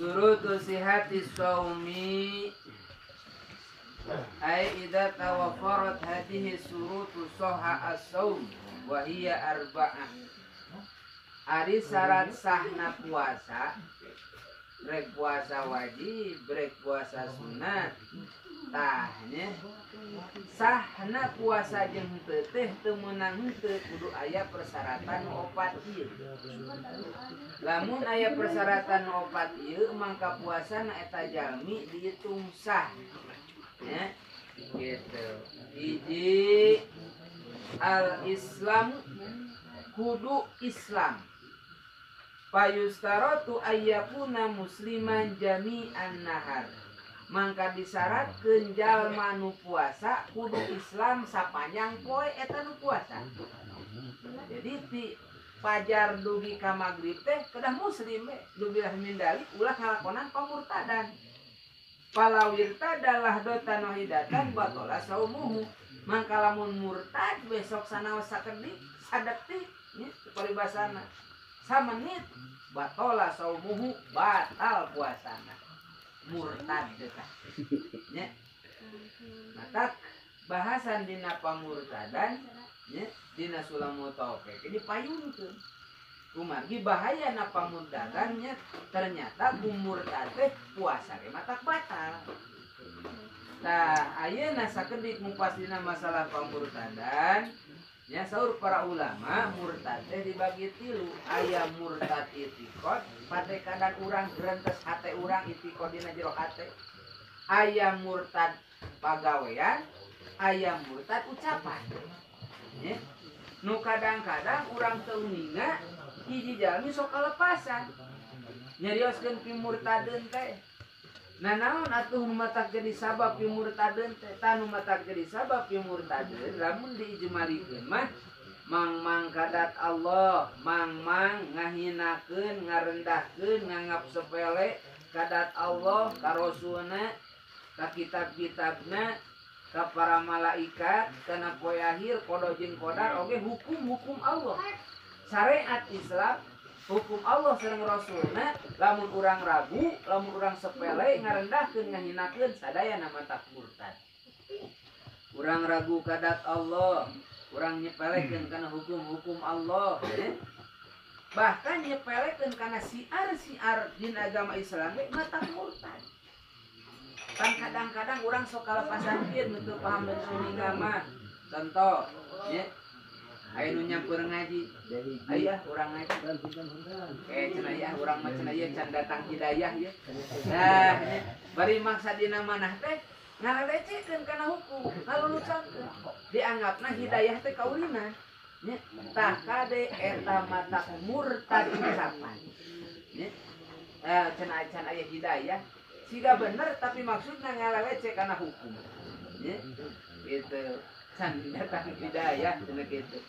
Surutu sihati shaumi ay idza tawaffarat hadhihi surutu sahha as-shaum wa hiya arba'ah. Ari syarat sahna puasa, brek puasa wajib, brek puasa sunat. Tahnya sahna puasa jeung henteu teh teu meunang henteu kudu aya persyaratan opat ieu. Lamun aya persyaratan opat ieu mangka puasana eta jalmi dihitung sah. Ya, gitu. Hiji al-Islam kudu Islam. Payustaratu ayyakuna musliman jami'an nahar. Mangka disyaratkeun jalma nu puasa kudu Islam sapanjang poe eta nu puasa. Jadi ti fajar dugi ka magrib teh kedah muslim we, dugilah min dalik ulah ngalakonan pamurtadan. Palawirta adalah dotan wahidatan batola saumuhu. Mangka lamun murtad besok sanaos sakedik sadetik nya paribasana. Samenit batola saumuhu batal puasana. Murtad eta. Nya. Mata bahasan dina pamurtadan nya dina sulamu taufik. Ini payunkeun. Kumargi bahaya na pamurtadannya ternyata murtad teh puasa ge matak batal. Tah ayeuna sakedik ngupas dina masalah pamurtadan nya saur para ulama murtad teh dibagi tilu. Aya murtad itiqad pate kadang urang grentes hate urang itiqad dina jero hate. Aya murtad pagawean, aya murtad ucapan. Nya nu kadang-kadang urang teu ningga hiji jalmi sok kalepasan nyarioskeun pimurtadeun teh. Nah naon atuh nu matak jadi sabab pimurtadeun teh? Tah nu matak jadi sabab pimurtadeun lamun diijmalikeun mah mang kadat Allah, mang ngahinakeun, ngarendahkeun, nganggap sepele kadat Allah, ka Rasulna, ka kitab-kitabna, ka para malaikat, kana poe akhir, qada jeung qadar oge hukum-hukum Allah. Syariat Islam, hukum Allah sareng Rasulna, lamun urang ragu, lamun urang sepele ngarendahkeun ngahinakeun sadayana matak murtad. Urang ragu kadat Allah, urang nyepelekeun kana hukum-hukum Allah, bahkan nyepelekeun kana siar-siar din agama Islam matak murtad. Kan kadang-kadang urang sok kalepasan ieu nu teu paham betul agama. Contoh, ya. Aya nu nyampur ngaji. Aya urang ngaji. Cenah aya urang mah cenah ieu can datang hidayah ieu. Nah, bari maksa dina manah teh ngalecehkeun kana hukum, ngalulucankeun. Dianggapna hidayah teh kaulina. Nya, tah kade eta matak murtad ucapan. Nya. Cenah aya hidayah siga bener tapi maksudna ngaleceh kana hukum. Nya. Gitu. Can datang hidayah cenah kitu.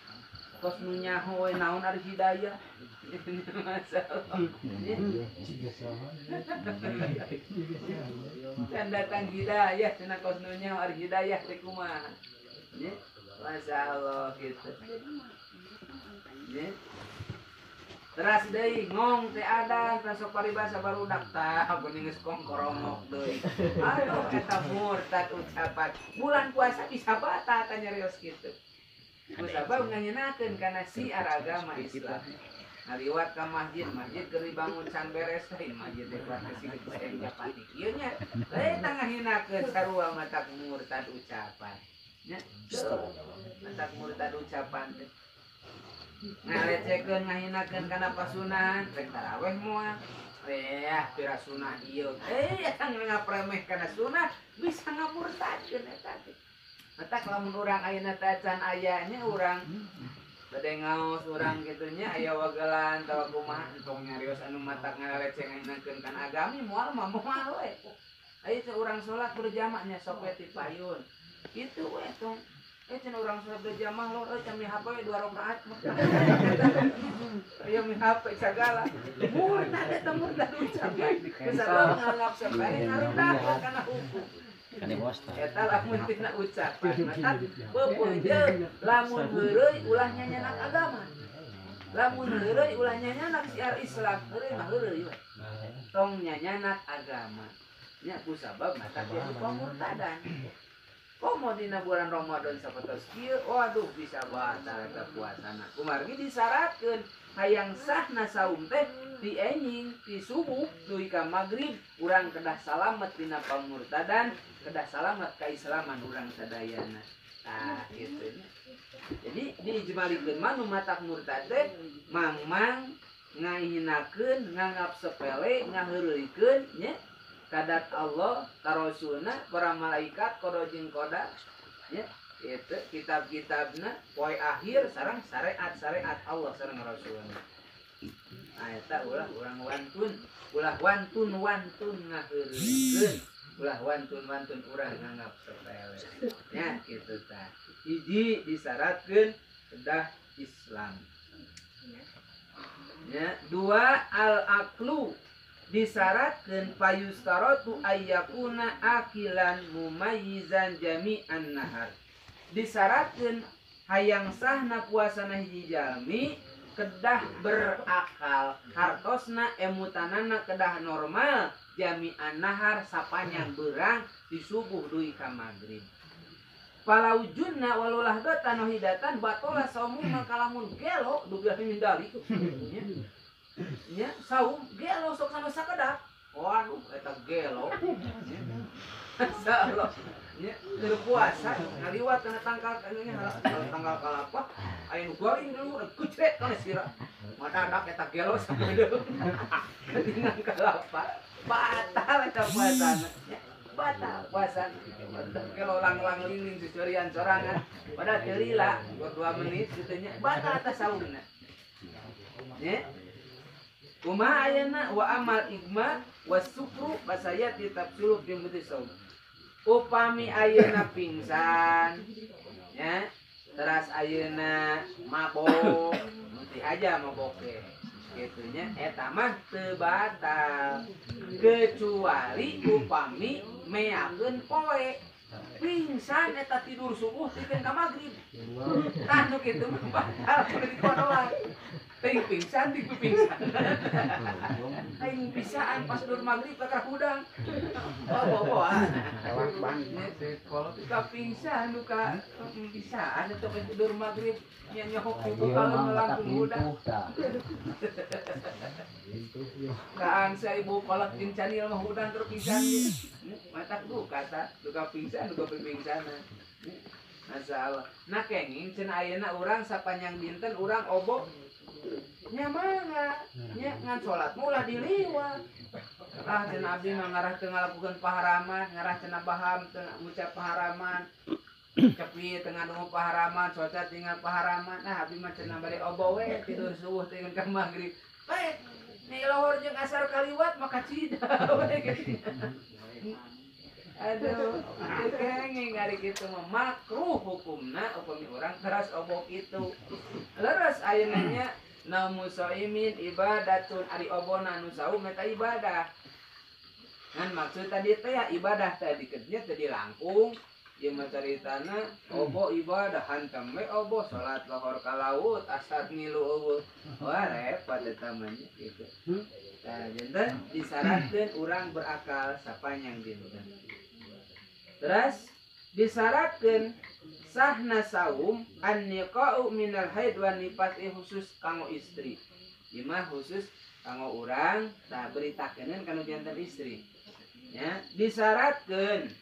Kos nu nyaho we naon ari hidayah. Masalah. Can datang hidayah cenah kos nu nyaho ari hidayah teh kumaha. Nya. Masyaallah kitu. Nya. Teras deui ngong teh ada sok paribasa barudak tah geuning geus kongkorongok deui. Aduh eta murtad ucapan. Bulan puasa bisa batal tah nyarios kitu. Kusabab nganyinakeun kana siar agama Islam. Ngaliwat ka masjid keur dibangun can beres teh masjid teh pasti geus japati. Ieu nya eta ngahinakeun sarua matak murtad ucapan. Nya. Matak murtad ucapan teh. Ngalecehkeun ngahinakeun kana pasunahan rek tarawih moal. Pira sunah ieu. Eta ngapremeh kana sunah bisa ngamurtadkeun eta teh. Matak lamun urang ayeuna teh can aya nya urang bade ngaos urang kitu nya aya wagelan tawa kumaha entong nyarios anu matak ngaleceh ngahinakeun kana agami moal mah moal we. Aya teh urang salat berjamaah nya sok we ti payun. Kitu we tong. Cenah urang salat berjamaah lo can mihap we 2 rakaat. Aya mihap sagala. Murtad eta murtad ucapan. Kusabab nganggap sepele ngarendahkeun kana hukum. Kani bos tah. Eta lamun tina ucapan, matak beupeung lamun heureuy ulah nyanyanak agama. lamun heureuy ulah nyanyanak siar Islam heureuy mah heureuy we tong nyanyanak agama nya kusabab mata dia pamurtadan komo dina bulan Ramadan sapatos kieu waduh bisa batal eta puasana kumargi disyaratkeun hayang sahna saum teh di enying di subuh duwi ka magrib urang kedah salamet dina pamurtadan kedah salamet kaislaman urang sadayana nah kitu nya jadi diijmalikeun mah nu matak murtad teh mangmang ngahinakeun nganggap sepele ngaheureuikeun nya kadat Allah ka Rasulna para malaikat kodo jeung koda nya itu kitab-kitabna poe akhir sareng syariat Allah sareng Rasulna nah eta ulah urang wantun ngaheureukeun ulah wantun urang nganggap sepele nya kitu tah hiji disyaratkeun kedah Islam nya dua al-aqlu disyaratkeun payustaratu ayyakuna akilan mumayyizan jami'an nahar disyaratkeun hayang sahna puasana hiji jalmi kedah berakal hartosna emutanana kedah normal jami'an nahar sapanjang beurang di subuh duwi ka magrib palaujunna walulah datan hidatan batola saumu makalamun gelo dubiah mindali nya saum gelo sok sama sakedak waduh eta gelo masyaallah nya keur puasa ngaliwat kana tangkal tanggal kalapa aya nu goreng dulu kucret kana sira madadak eta gelo sampai deui dengan kalapa batal eta puasana batal puasana gelo lang-lang liling sicorian sorangan pada teu lila 2 menit kitu nya batal eta saumna nya kumaha ayeuna wa amal igma wasukru basayati tafsilu fi mudhi saum upami ayeuna pingsan ya teras ayeuna mabok mesti aja mabok ge kitu nya eta mah teu batal kecuali upami meakeun poe pingsan eta tidur subuh tikeun ka magrib tah nu kitu mah batal kudu dikodoan Ting pingsan, Ting pisaan pas dur magrib ke hudang. Bawa. Ka pingsan, duka pisaan itu ke dur magrib nyokok itu kalau melangkung hudang. Kaang sa ibu kolak pincanil mah hudang terus pingsan. Matak kata duka pingsan, duka pingsan. Masalah. Nah kenging cenah ayeuna urang sapanjang dinten urang obok nyamanga nya ngan salat mulah diliwat lah cenah abdi mah ngarah teu ngalakukeun paharaman ngarah cenah baham teu ngucap paharaman cepi teu ngadungu paharaman socat tinggal paharaman nah abdi mah cenah bari obo we tidur subuh teh ka magrib bae ni lohor jeung asar kaliwat maka cida we kitu aduh kenging ari kitu mah makruh hukumna upami urang teras obo kitu leres ayeuna nya namu soimin ibadatun ari obona nu saum eta ibadah ngan maksud tadi teh ya ibadah tadi kerja tadi langkung ieu mah caritana obo ibadah hantam we obo salat lohor ka laut asar ngilu eueuh wah repot eta mah kitu tah janten disyaratkeun urang berakal sapanjang dinten terus disyaratkeun sahna saum an-niqa'u minal haid wa nifas khusus kanggo istri. Ieu mah khusus kanggo urang tah beritakeun kana janten istri. Ya, disyaratkeun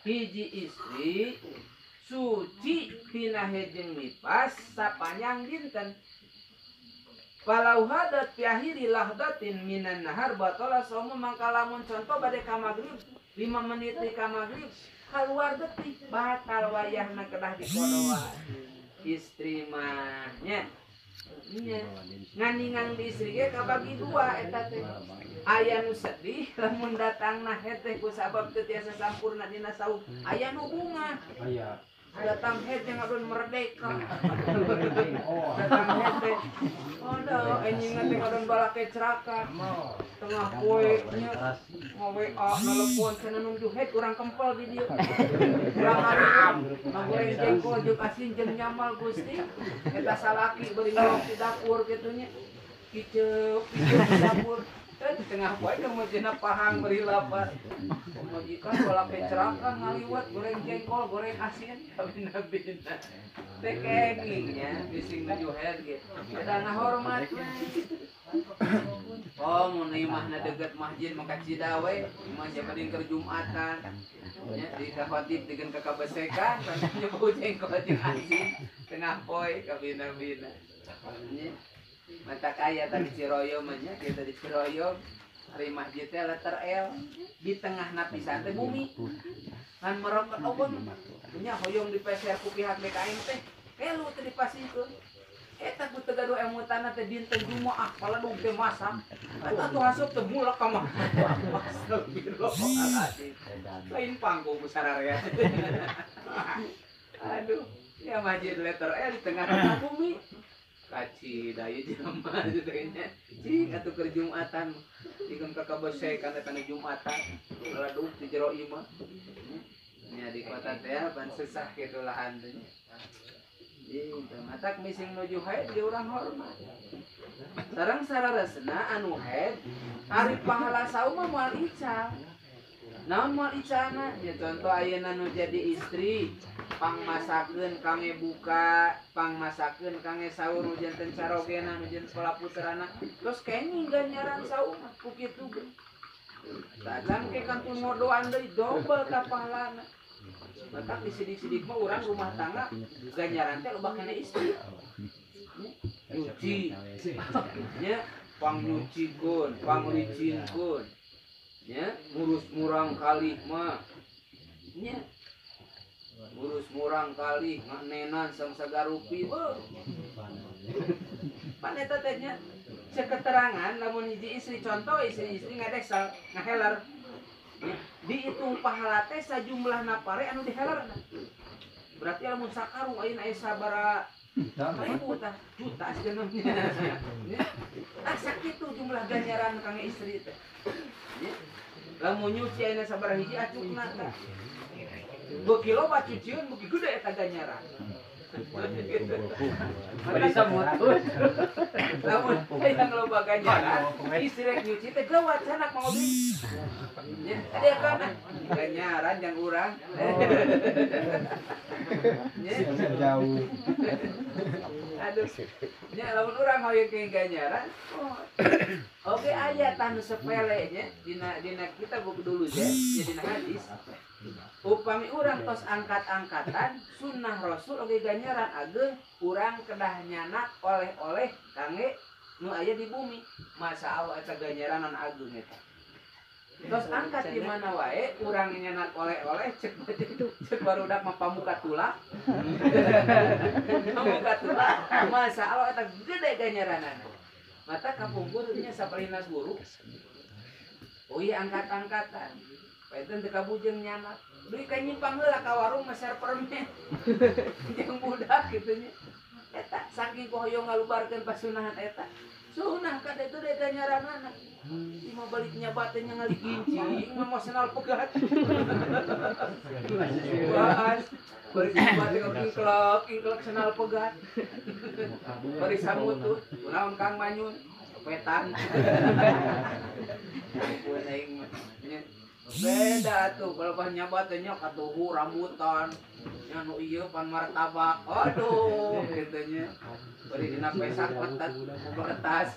hiji istri suci tina haid jeung nifas sapanjang dinten. Walau hadat fi akhiri lahdatin minan nahar batala saumu mangka lamun contoh bade ka magrib 5 menit di ka magrib keluar detik batal wayahna kedah dikodoan istri mah nya ngandingan di istri ge kabagi 2 eta teh aya nu sedih lamun datangna teh ku sabab teu tiasa sampurna dina saum aya nu bunga datang head yang adun merdeka. Datang head teh. Ada anjing teh adun balake ceraka. Tengah poe nya WA nelpon cenah nunggu head urang kempel di dieu. Urang hareup ngagoreng jengkol jeung asin jeung nyamal Gusti. Eta salaki beuring ngolong di dapur kitu nya. Kiceup di dapur. Di tengah poe kemudian pahang beri lapar. Majikan balake ceraka ngaliwat goreng jengkol, goreng asin kabina-bina. Teh kenging nya bising nuju head ge. Eta ngahormat. Oh, mun ieu mah deuget masjid maka Cidawe, imah jadi keur Jumatan. Nya di kafatib dengan kakabesekan, sambil bau jengkol jeung asin tengah poe kabina-bina. Nya mata kaya tadi Ciroyo mah nya kita di Ciroyo hari masjid teh letter L di tengah napisan teh bumi. Ngan merokot ogon nya hoyong dipeser ku pihak DKM teh. Elu teh dipasihkeun. Eta ku teu gaduh emutana teh dinten Jumaah paledung teh masak. Eta tuh hasup teh mulak ka mah. Astagfirullahaladzim. Lain panggung sararea. Aduh, ya masjid letter L di tengah bumi. Kaci daya jelema nya. Cing atuh keur Jumatan. Dikeun ka kabesekan eta Jumatan. Ladung di jero imah. Nya di kota teh ban sesah kitu lahan teh. Matak mising nuju haid di urang hormat. Sareng sararesna anu haid ari pahala sauma moal ical. Naon moal icalna? Ya contoh ayeuna nu jadi istri pangmasakeun kangge buka, pangmasakeun kangge saur nu janten carogena nu janten sekolah puterana. Terus kenging ganjaran sauma ku kitu ge. Tajam ke kantun ngodoan deui dobel ka pahalana. Maka di sidik-sidik mah orang rumah tangga ganjaran teh loba kena istri. Nyuci. Nya pang nyucikeun, pang licinkeun. Nya ngurus murang kalih mah. Nya ngurus murang kalih nganenan sang sagarupi. Pan eta teh nya keterangan lamun hiji istri contoh istri ngadesal ngaheler. Dihitung pahala teh sajumlah pare anu dihelerna. Berarti lamun sakarung ayeuna aya sabaraha ribu tah juta sejeuneunya. Ah sakitu jumlah ganjaran kangge istri teh. Lamun nyuci ayeuna sabaraha hiji acukna tah. Beuki loba cucieun beuki gede eta ganjaran. Bisa mutus. Lamun hayang loba ganjaran, istri rek nyuci teh gawat sanak mau beli. Nya ade kana ganjaran jang urang. Nya jauh. Aduh. Nya lamun urang hoyong ke ganjaran, oke aya tanu sepele nya dina kita buku dulu ya, dina hadis. Upami urang tos angkat-angkatan sunnah Rasul oge ganjaran ageung urang kedah nyanak oleh-oleh kangge nu aya di bumi. Masa Allah eta ganjaranan ageung eta. Tos angkat di mana wae urang nyanak oleh-oleh cek barudak mah pamuka tulang. Pamuka tulang. Masa Allah eta gede ganjaranana. Mata kapungkur nya sapalinas guru. Oh iya angkat-angkatan. Paeteun teu kabujeng nyanak. Duit ka nyimpang heula ka warung meser permen. Jeung budak kitu nya. Eta saking hoyong ngalubarkeun pasunahan eta. Sunah kada itu deh ganjaranana. Ima balik nyabat teh ngali gincing emosional pegat. Bahas bari nyabat ingklek senal pegat. Bari samutut, kunaon Kang Manyun? Petan. Pun aing beda tuh kalau pas nyabat teh nya katuhu rambutan. Nya nu ieu pan martabak. Aduh, kitu nya. Bari dina pesak petet ku kertas.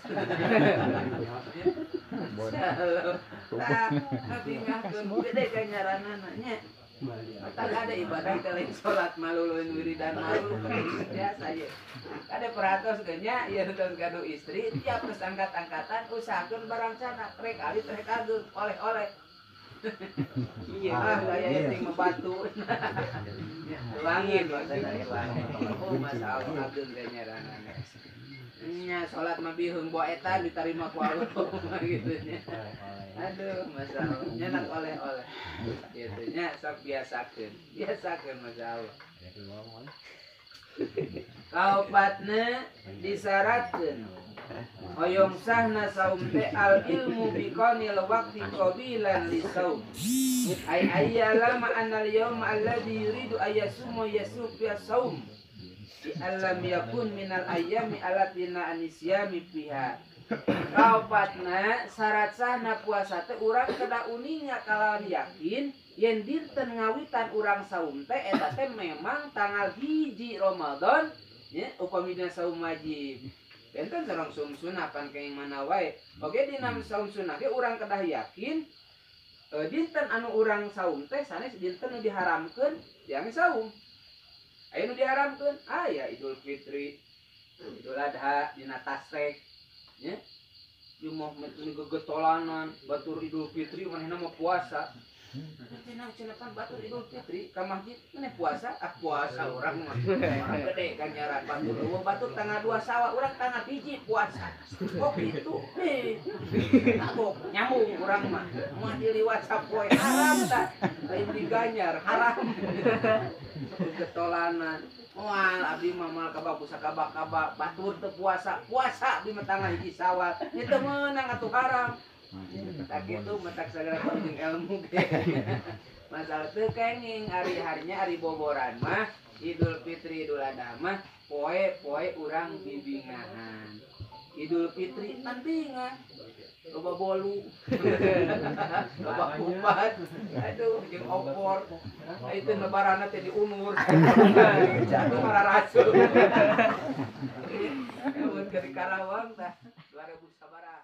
Tah, ngabingahkeun gede ganjaranana nya. Tak ada ibadah teh lain salat malulueun wiridan malu biasa ye. Ada peratos ge nya ieu tos gaduh istri tiap geus angkat-angkatan usahakeun barang sana rek alit rek ageung oleh-oleh. Iya gaya yang membatu. Langit bahasa langit. Oh masalah abdul nyarangan. Nya salat mah biheung bawa eta diterima ku Allah gitu nya. Aduh masalah nyenak oleh-oleh. Gitu nya sok biasakeun masalah. Kaopatna disyaratkeun hoyong sahna saum teh al ilmu biqanil waqti qabilan li saum ay ayyala ma anal yawm alladhi yuridu ayasuma yasub ya saum bi allam yakun minal ayyami alatina anisyami fiha. Kaopatna syarat sahna puasa teh urang kada uninga kalawan yakin yen dinten ngawitan urang saum teh eta teh memang tanggal 1 Ramadan nya upamina saum wajib. Enten sareng saum sunah pan kaeng mana wae. Oge dina saum sunah ge urang kedah yakin dinten anu urang saum teh sanes dinten nu diharamkeun yang saum. Aya nu diharamkeun aya Idul Fitri, Idul Adha, dina tasrek nya. Jumoh getolanan batur Idul Fitri manehna mah puasa. Cenah batur Idul Fitri ka masjid maneh puasa, puasa urang mah. Orang gede kan nyaran batur batur tanggal 2 Syawal urang tanggal 1 puasa. Oh gitu. Aku nyambung urang mah. Moal diliwat sapoe haram tah. Lain diganyar haram. Getolanan. Moal abdi mah moal kabak pusaka-kabak batur teu puasa abdi mah tanggal 1 Syawal. Ieu teu meunang atuh haram. Tak gitu matak sagala penting ilmu ge. Masalah teu kenging hari-harinya hari boboran mah Idul Fitri Idul Adha mah poe urang bibingahan. Idul Fitri tandingan loba bolu. Loba kupat. Aduh jeung opor. Itu lebaranna teh di umur. Jatuh mararasu. Mun ke Karawang tah 2000 sabaraha.